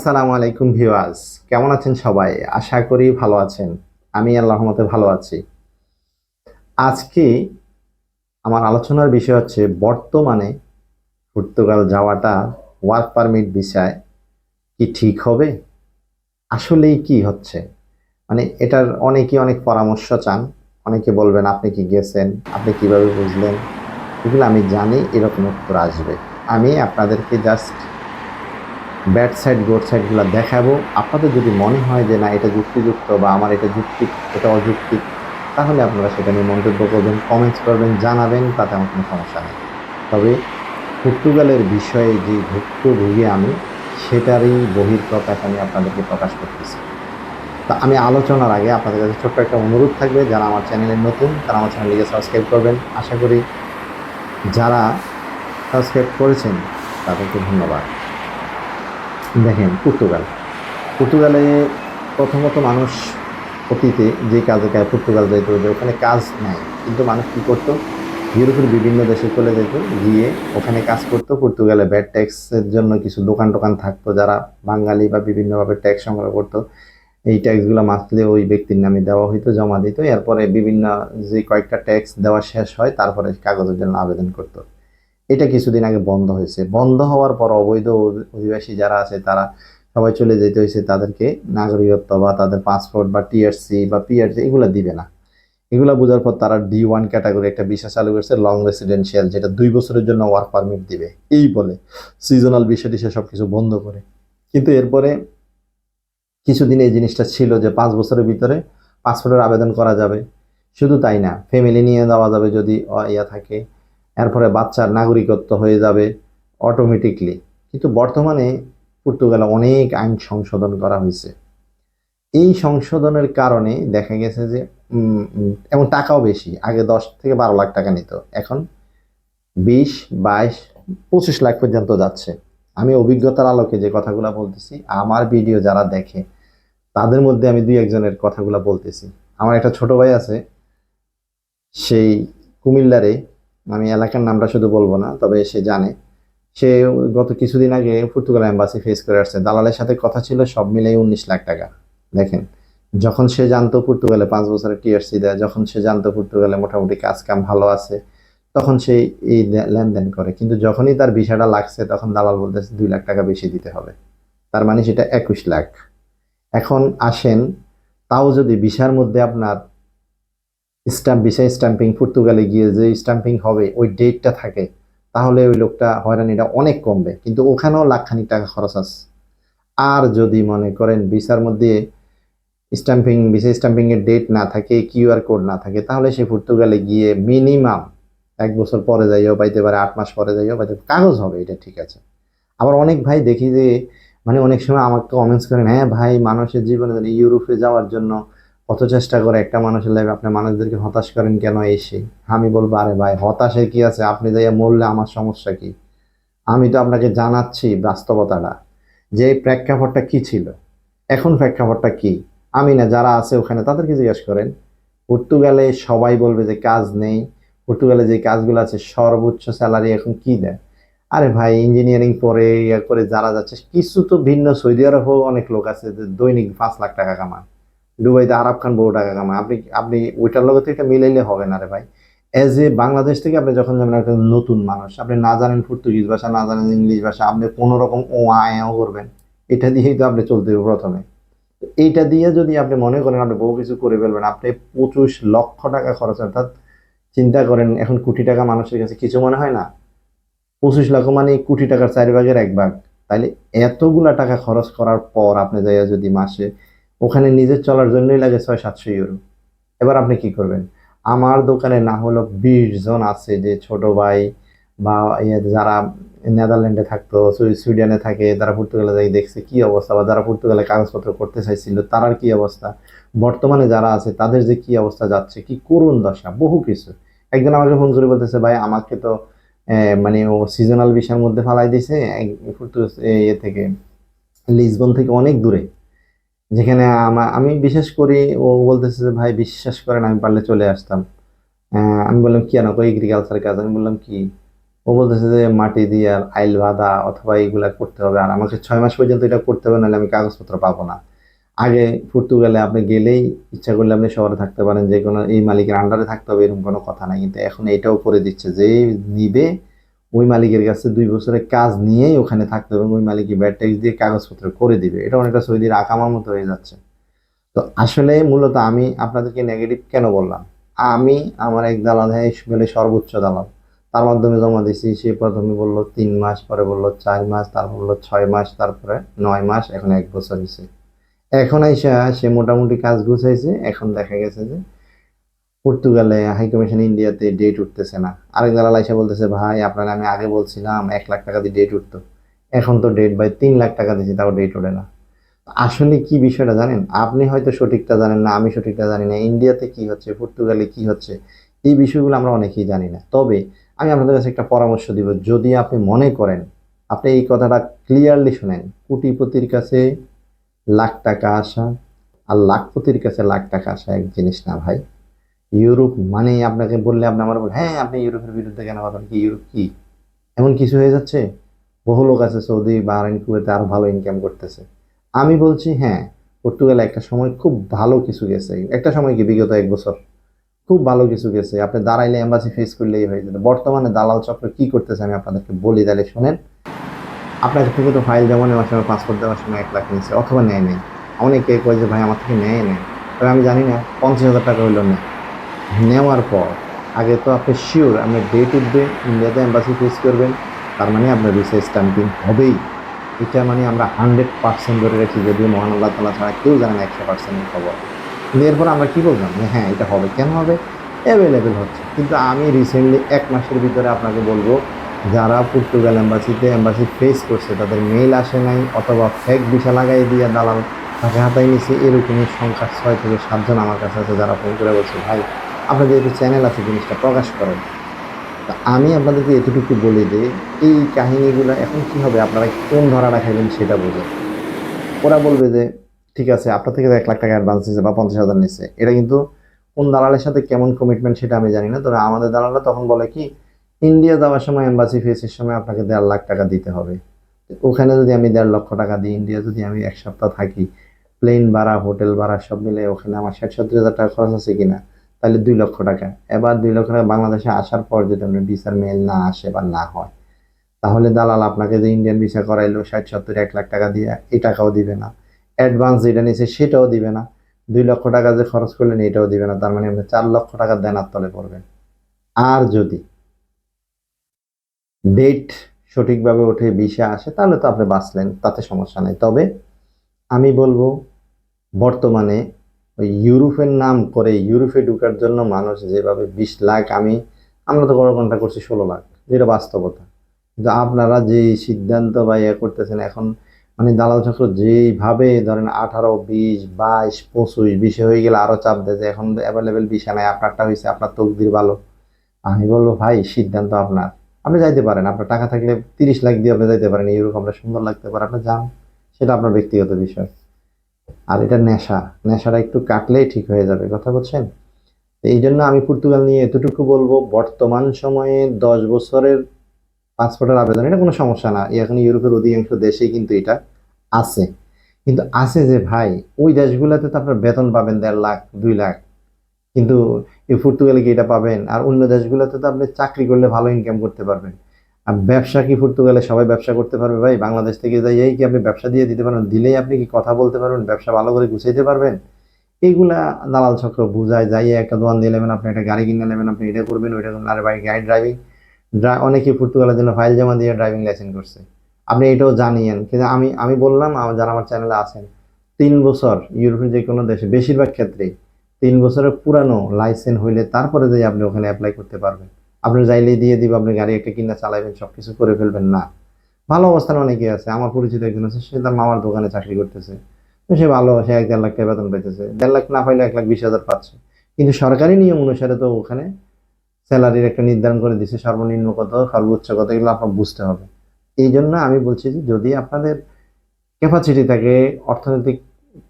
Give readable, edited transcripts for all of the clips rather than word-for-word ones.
আসসালামু আলাইকুম ভিউয়ার্স, কেমন আছেন সবাই? আশা করি ভালো আছেন। আমি আল্লাহর রহমতে ভালো আছি। আজকে আমার আলোচনার বিষয় হচ্ছে বর্তমানে পর্তুগাল যাওয়াটা ওয়ার্ক পারমিট ভিসায় কি ঠিক হবে? আসলেই কি হচ্ছে? মানে এটার অনেকে অনেক পরামর্শ চান। অনেকে বলবেন আপনি কি গেছেন? আপনি কিভাবে বুঝলেন? এগুলো আমি জানি এরকম উত্তর আসবে। আমি আপনাদেরকে জাস্ট ব্যাড সাইড গুড সাইডগুলো দেখাবো। আপনাদের যদি মনে হয় যে না এটা যুক্তিযুক্ত বা আমার এটা যৌক্তিক, এটা অযৌক্তিক, তাহলে আপনারা সেটা নিয়ে মন্তব্য করবেন, কমেন্টস করবেন, জানাবেন, তাতে আমার কোনো সমস্যা নেই। তবে পর্তুগালের বিষয়ে যে ভুক্তভোগী আমি, সেটারই বহিঃপ্রকাশ আমি আপনাদেরকে প্রকাশ করতেছি। তা আমি আলোচনার আগে আপনাদের কাছে ছোট্ট একটা অনুরোধ থাকবে, যারা আমার চ্যানেলে নতুন তারা আমার চ্যানেলটিকে সাবস্ক্রাইব করবেন। আশা করি যারা সাবস্ক্রাইব করেছেন তাদেরকে ধন্যবাদ। দেখেন, পর্তুগালে প্রথমত মানুষ অতীতে যে কাজে পর্তুগাল যেত, যে ওখানে কাজ নাই, কিন্তু মানুষ কি করতো, ইউরোপের বিভিন্ন দেশে চলে যেত, গিয়ে ওখানে কাজ করতো। পর্তুগালে ব্যাড ট্যাক্সের জন্য কিছু দোকান টোকান থাকতো, যারা বাঙালি বা বিভিন্নভাবে ট্যাক্স সংগ্রহ করতো। এই ট্যাক্সগুলো মাসলে ওই ব্যক্তির নামে দেওয়া হইতো, জমা দিত। এরপরে বিভিন্ন যে কয়েকটা ট্যাক্স দেওয়া শেষ হয়, তারপরে কাগজের জন্য আবেদন করতো। এটা কিছুদিন আগে বন্ধ হয়েছে। বন্ধ হওয়ার পর অবৈধ অধিবাসী যারা আছে তারা সবাই চলে যেতে হয়েছে। তাদেরকে নাগরিকত্ব বা তাদের পাসপোর্ট বা টিআরসি বা পিআরসি এগুলো দিবে না। এগুলো বোঝার পর তারা D1 ক্যাটাগরি একটা ভিসা চালু করেছে, লং রেসিডেন্সিয়াল, যেটা 2 বছরের জন্য ওয়ার্ক পারমিট দিবে এই বলে। সিজনাল ভিসা টিসা সবকিছু বন্ধ করে। কিন্তু এরপরে কিছুদিন এই জিনিসটা ছিল যে 5 বছরের ভিতরে পাসপোর্টের আবেদন করা যাবে। শুধু তাই না, ফ্যামিলি নিয়ে যাওয়া যাবে যদি ইয়া থাকে। এরপরে বাচ্চার নাগরিকত্ব হয়ে যাবে অটোমেটিকলি। কিন্তু বর্তমানে পর্তুগালে অনেক আইন সংশোধন করা হয়েছে। এই সংশোধনের কারণে দেখা গেছে যে এবং টাকাও বেশি। আগে 10 থেকে 12 লাখ টাকা নিত, এখন 20, 22, 25 লাখ পর্যন্ত যাচ্ছে। আমি অভিজ্ঞতার আলোকে যে কথাগুলো বলতেছি, আমার ভিডিও যারা দেখে তাদের মধ্যে আমি দুই একজনের কথাগুলো বলতেছি। আমার একটা ছোট ভাই আছে, সেই কুমিল্লারে, আমি এলাকার নামটা শুধু বলবো না, তবে সে জানে। সে গত কিছুদিন আগে পর্তুগাল এম্বাসি ফেস করে আসছে। দালালের সাথে কথা ছিল, সব মিলিয়ে 19 লাখ টাকা। দেখেন, যখন সে জানতো পর্তুগালে 5 বছরের টিআরসি দেয়, যখন সে জানতো পর্তুগালে মোটামুটি কাজ কাম ভালো আছে, তখন সে এই লেনদেন করে। কিন্তু যখনই তার ভিসাটা লাগছে, তখন দালাল বলতেছে 2 লাখ টাকা বেশি দিতে হবে। তার মানে সেটা 21 লাখ। এখন আসেন, তাও যদি ভিসার মধ্যে আপনার ভিসা স্ট্যাম্পিং, পর্তুগালে গিয়ে যে স্ট্যাম্পিং হবে ওই ডেটটা থাকে, তাহলে ওই লোকটা হয়রানিটা অনেক কমবে। কিন্তু ওখানেও লাখখানিক টাকা খরচ আছে। আর যদি মনে করেন ভিসার মধ্যে ভিসা স্ট্যাম্পিং এর ডেট না থাকে, কিউআর কোড না থাকে, তাহলে সে পর্তুগালে গিয়ে মিনিমাম 1 বছর পরে যাইও পাইতে পারে, 8 মাস পরে যাইও পাইতে পারে। কাগজ হবে, এটা ঠিক আছে। আবার অনেক ভাই দেখি যে মানে অনেক সময় আমাকে কমেন্টস করেন, হ্যাঁ ভাই, মানুষের জীবনে ইউরোপে যাওয়ার জন্য কত চেষ্টা করে একটা মানুষের লাইফে, আপনি মানুষদেরকে হতাশ করেন কেন এসে? আমি বলবো, আরে ভাই, হতাশে কি আছে? আপনি যাইয়া মরলে আমার সমস্যা কি? আমি তো আপনাকে জানাচ্ছি বাস্তবতাটা, যে এই প্রেক্ষাপটটা কি ছিল, এখন প্রেক্ষাপটটা কি। আমি না, যারা আছে ওখানে তাদেরকে জিজ্ঞেস করেন। পর্তুগালে সবাই বলবে যে কাজ নেই। পর্তুগালে যে কাজগুলো আছে, সর্বোচ্চ স্যালারি এখন কি দেয়? আরে ভাই, ইঞ্জিনিয়ারিং পরে ইয়া করে যারা যাচ্ছে, কিছু তো ভিন্ন, সৌদি আরবেও অনেক লোক আছে যে দৈনিক 5 লাখ টাকা কামায়। দুবাইতে আরব খান বহু টাকা কামায়। আপনি আপনি ওইটার লগে তো এটা মিলাইলে হবে না রে ভাই। এজ এ বাংলাদেশ থেকে আপনি যখন যাবেন, একটা নতুন মানুষ, আপনি না জানেন পর্তুগিজ ভাষা, না জানেন ইংলিশ ভাষা, আপনি কোনো রকম ও আয়াও করবেন। এটা দিয়েই তো আপনি চলতে হবে প্রথমে। এইটা দিয়ে যদি আপনি মনে করেন আপনি বহু কিছু করে ফেলবেন, আপনি 25 লক্ষ টাকা খরচ, অর্থাৎ চিন্তা করেন এখন কোটি টাকা মানুষের কাছে কিছু মনে হয় না। 25 লক্ষ মানে কোটি টাকার 4 ভাগের 1 ভাগ। তাইলে এতগুলা টাকা খরচ করার পর আপনি যাইয়া যদি মাসে ওখানে নিজের চলার জন্যই লাগে 600-700 ইউরো, এবার আপনি কি করবেন? আমার দোকানে না হলো 20 জন আছে, যে ছোট ভাই বা যারা নেদারল্যান্ডে থাকতো, সুইডেনে থাকে, তারা পর্তুগালে যাই দেখছে কি অবস্থা, বা যারা পর্তুগালে কাগজপত্র করতে চাইছিল তার কি অবস্থা, বর্তমানে যারা আছে তাদের যে কি অবস্থা যাচ্ছে, কি করুণ দশা, বহু কিছু। একজন আমাকে ফোন করে বলতেছে, ভাই আমাকে তো মানে ও সিজনাল ভিসার মধ্যে ফালাই দিছে, ইয়ে থেকে, লিসবন থেকে অনেক দূরে, যেখানে আমি বিশেষ করি। ও বলতেছে যে ভাই বিশ্বাস করেন, আমি পারলে চলে আসতাম। আমি বললাম কি, না এগ্রিকালচার কাজ। আমি বললাম কি? ও বলতেছে যে মাটি দিয়ে আর আইল বাঁধা অথবা এইগুলা করতে হবে, আর আমাকে 6 মাস পর্যন্ত এটা করতে হবে, নাহলে আমি কাগজপত্র পাবো না। আগে পর্তুগালে আপনি গেলেই ইচ্ছা করলে আপনি শহরে থাকতে পারেন, যে কোনো এই মালিকের আন্ডারে থাকতে হবে এরকম কোনো কথা নাই, কিন্তু এখন এটাও করে দিচ্ছে যে নিবে ওই মালিকের কাছে 2 বছরের কাজ নিয়েই ওখানে থাকতে হবে, এবং ওই মালিকই ব্যাড ট্যাক্স দিয়ে কাগজপত্র করে দিবে। এটা অনেকটা সৌদির আকামার মতো হয়ে যাচ্ছে। তো আসলে মূলত আমি আপনাদেরকে নেগেটিভ কেন বললাম, আমি আমার এক দালাল, হ্যাঁ বলে সর্বোচ্চ দালাল, তার মাধ্যমে জমা দিয়েছি। সে প্রথমে বললো 3 মাস, পরে বললো 4 মাস, তারপর বললো 6 মাস, তারপরে 9 মাস, এখন 1 বছর হয়েছে। এখন আইসা সে মোটামুটি কাজ গুছাইছে। এখন দেখা গেছে যে পর্তুগালে হাই কমিশন ইন্ডিয়াতে ডেট উঠতেছে না। আরেক দালাল আইসা বলতেছে ভাই আপনারা আমি আগে বলছিলাম 1 লাখ টাকা দিয়ে ডেট উঠতো, এখন তো ডেট ভাই 3 লাখ টাকা দিয়েছি তাও ডেট ওঠে না। আসলে কি বিষয়টা জানেন, আপনি হয়তো সঠিকটা জানেন না, আমি সঠিকটা জানি না, ইন্ডিয়াতে কি হচ্ছে, পর্তুগালে কি হচ্ছে, এই বিষয়গুলো আমরা অনেকেই জানি না। তবে আমি আপনাদের কাছে একটা পরামর্শ দিব, যদি আপনি মনে করেন, আপনি এই কথাটা ক্লিয়ারলি শুনেন, কোটিপতির কাছে লাখ টাকা আসা আর লাখপতির কাছে লাখ টাকা আসা এক জিনিস না ভাই। ইউরোপ মানে আপনাকে বললে আপনি আমার বল, হ্যাঁ আপনি ইউরোপের বিরুদ্ধে কেন বলেন, কি ইউরোপ কি এমন কিছু হয়ে যাচ্ছে? বহু লোক আছে সৌদি, বাহরাইন, কুয়েতে আরো ভালো ইনকাম করতেছে। আমি বলছি হ্যাঁ, পর্তুগালে একটা সময় খুব ভালো কিছু গেছে, একটা সময় কি বিগত 1 বছর খুব ভালো কিছু গেছে, আপনি দাঁড়াইলে এম্বাসি ফেস করলেই হয়ে যেত। বর্তমানে দালাল চক্র কি করতেছে আমি আপনাদেরকে বলি, তাহলে শোনেন। আপনার থেকে তো ফাইল জমা নেওয়ার সময়, পাসপোর্ট দেওয়ার সময় 1 লাখ নিচ্ছে, অথবা নেয় নেই। অনেকে কয় যে ভাই আমার থেকে নেয় নেয়, তবে আমি জানি না 50,000 টাকা হইলো নেয়। নেওয়ার পর আগে তো আপনি শিওর আপনার ডেট উঠবে, ইন্ডিয়াতে এম্বাসি ফেস করবেন, তার মানে আপনার ভিসা স্ট্যাম্পিং হবেই। এটা মানে আমরা 100% ধরে রাখি, যদিও মহান আল্লাহ তালা ছাড়া কেউ জানে না 100% খবর। কিন্তু এরপর আমরা কি বললাম যে হ্যাঁ এটা হবে, কেন হবে, অ্যাভেলেবেল হচ্ছে। কিন্তু আমি রিসেন্টলি 1 মাসের ভিতরে আপনাকে বলবো, যারা পর্তুগাল এম্বাসিতে এম্বাসি ফেস করছে তাদের মেইল আসে নাই, অথবা ফেক ভিসা লাগাই দিয়ে দালাল তাকে হাতায় নিছে, এরকমই সংখ্যা 6 থেকে 7 জন আমার কাছে আছে, যারা ফোন করে বলছে ভাই আপনাদের একটু চ্যানেল আছে জিনিসটা প্রকাশ করেন। তা আমি আপনাদেরকে এতটুকু বলে দিই, এই কাহিনীগুলো এখন কি হবে, আপনারা কোন ধরাটা খাইবেন সেটা বোঝেন। ওরা বলবে যে ঠিক আছে আপনার থেকে 1 লাখ টাকা অ্যাডভান্স নিচ্ছে বা 50,000 নিচ্ছে, এটা কিন্তু কোন দালালের সাথে কেমন কমিটমেন্ট সেটা আমি জানি না, তবে আমাদের দালালরা তখন বলে কি, ইন্ডিয়া যাওয়ার সময় এম্বাসি ফিসের সময় আপনাকে 1.5 লাখ টাকা দিতে হবে। ওখানে যদি আমি 1.5 লক্ষ টাকা দিই, ইন্ডিয়া যদি আমি 1 সপ্তাহ থাকি, প্লেন ভাড়া হোটেল ভাড়া সব মিলে ওখানে আমার 60-70 হাজার টাকা খরচ আছে কিনা, তাহলে 2 লক্ষ টাকা। এবার 2 লক্ষ টাকা বাংলাদেশে আসার পর যদি আপনার ভিসার মেল না আসে বা না হয়, তাহলে দালাল আপনাকে যে ইন্ডিয়ান ভিসা করাইলো 60-70 1 লাখ টাকা দিয়ে, এই টাকাও দিবে না। অ্যাডভান্স যেটা নিছে সেটাও দিবে না। 2 লক্ষ টাকা যে খরচ করলেন এটাও দিবে না। তার মানে আপনি 4 লক্ষ টাকা দেনার তলে পড়বেন। আর যদি ডেট সঠিকভাবে ওঠে, ভিসা আসে, তাহলে তো আপনি বাঁচলেন, তাতে সমস্যা নেই। তবে আমি বলবো বর্তমানে ওই ইউরোপের নাম করে ইউরোপে ঢোকার জন্য মানুষ যেভাবে 20 লাখ, আমরা তো বড় কোনটা করছি 16 লাখ, যেটা বাস্তবতা। কিন্তু আপনারা যে সিদ্ধান্ত বা ইয়ে করতেছেন এখন, মানে দালাল চক্র যেইভাবে ধরেন 18, 20, 22, 25 হয়ে গেলে আরো চাপ দেয় যে এখন অ্যাভেলেবেল ভিসা নাই, আপনারটা হয়েছে, আপনার তকদির ভালো। আমি বলবো ভাই সিদ্ধান্ত আপনার, আপনি যাইতে পারেন, আপনার টাকা থাকলে 30 লাখ দিয়ে আপনি যাইতে পারেন ইউরোপ, আপনার সুন্দর লাগতে পারে, আপনি যান, সেটা আপনার ব্যক্তিগত বিষয়। আর এটা নেশা, নেশাটা একটু কাটলেই ঠিক হয়ে যাবে, কথা বলছেন। তো এই জন্য আমি পর্তুগাল নিয়ে এতটুকু বলবো, বর্তমান সময়ে 10 বছরের পাসপোর্টের আবেদন এটা কোনো সমস্যা না, এখন ইউরোপের অধিকাংশ দেশেই কিন্তু এটা আছে। কিন্তু আছে যে ভাই, ওই দেশগুলোতে তো আপনার বেতন পাবেন 1.5 লাখ 2 লাখ, কিন্তু এই পর্তুগালে কি এটা পাবেন? আর অন্য দেশগুলোতে তো আপনি চাকরি করলে ভালো ইনকাম করতে পারবেন। আর ব্যবসা কি পর্তুগালে সবাই ব্যবসা করতে পারবে ভাই? বাংলাদেশ থেকে যাইয়েই কি আপনি ব্যবসা দিয়ে দিতে পারবেন? দিলেই আপনি কি কথা বলতে পারবেন, ব্যবসা ভালো করে গুছাইতে পারবেন? এইগুলা দালাল চক্র বুঝায়, যাইয়ে একটা দোকান দিয়ে নেবেন, আপনি একটা গাড়ি কিনে নেবেন, আপনি এটা করবেন ওইটা করবেন, আরে ভাই গাড়ি ড্রাইভিং, অনেকে পর্তুগালের জন্য ফাইল জমা দিয়ে ড্রাইভিং লাইসেন্স করছে। আপনি এটাও জানিয়েন, কিন্তু আমি আমি বললাম যারা আমার চ্যানেলে আছেন, 3 বছর ইউরোপের যে কোনো দেশে বেশিরভাগ ক্ষেত্রেই 3 বছরের পুরানো লাইসেন্স হইলে তারপরে যাই আপনি ওখানে অ্যাপ্লাই করতে পারবেন। আপনি যাইলেই দিয়ে দিব, আপনি গাড়ি একটা কিনা চালাবেন, সবকিছু করে ফেলবেন না। ভালো অবস্থানে অনেকে আছে, আমার পরিচিত একজন আছে, সে তার মামার দোকানে চাকরি করতেছে। তো সে ভালো, সে 1-1.5 লাখ টাকা বেতন পাইতেছে, 1.5 লাখ না পাইলে 1,20,000 পাচ্ছে। কিন্তু সরকারি নিয়ম অনুসারে তো ওখানে স্যালারির একটা নির্ধারণ করে দিচ্ছে, সর্বনিম্ন কত সর্বোচ্চ কত, এগুলো আপনার বুঝতে হবে। এই জন্য আমি বলছি যে যদি আপনাদের ক্যাপাসিটি থাকে, অর্থনৈতিক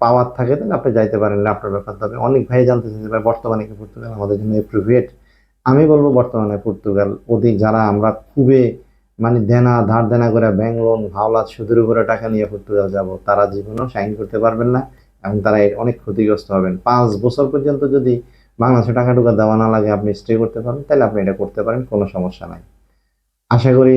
পাওয়ার থাকে, তাহলে আপনি যাইতে পারেন না, আপনার ব্যাপার। তবে অনেক ভাই জানতে চাইছে ভাই বর্তমানে কি পর্তুগাল আমাদের জন্য অ্যাপ্রোপ্রিয়েট, আমি বলবো বর্তমানে পর্তুগাল অধিক, যারা আমরা খুবই মানে ধার দেনা করে ব্যাংক লোন হাওলাত সুদের উপরে টাকা নিয়ে পর্তুগাল যাব, তারা জীবনেও সাইন করতে পারবেন না এবং তারা এর অনেক ক্ষতিগ্রস্ত হবেন। 5 বছর পর্যন্ত যদি বাংলাদেশে টাকা টুকা দেওয়া না লাগে, আপনি স্টে করতে পারেন, তাহলে আপনি এটা করতে পারেন, কোনো সমস্যা নাই। আশা করি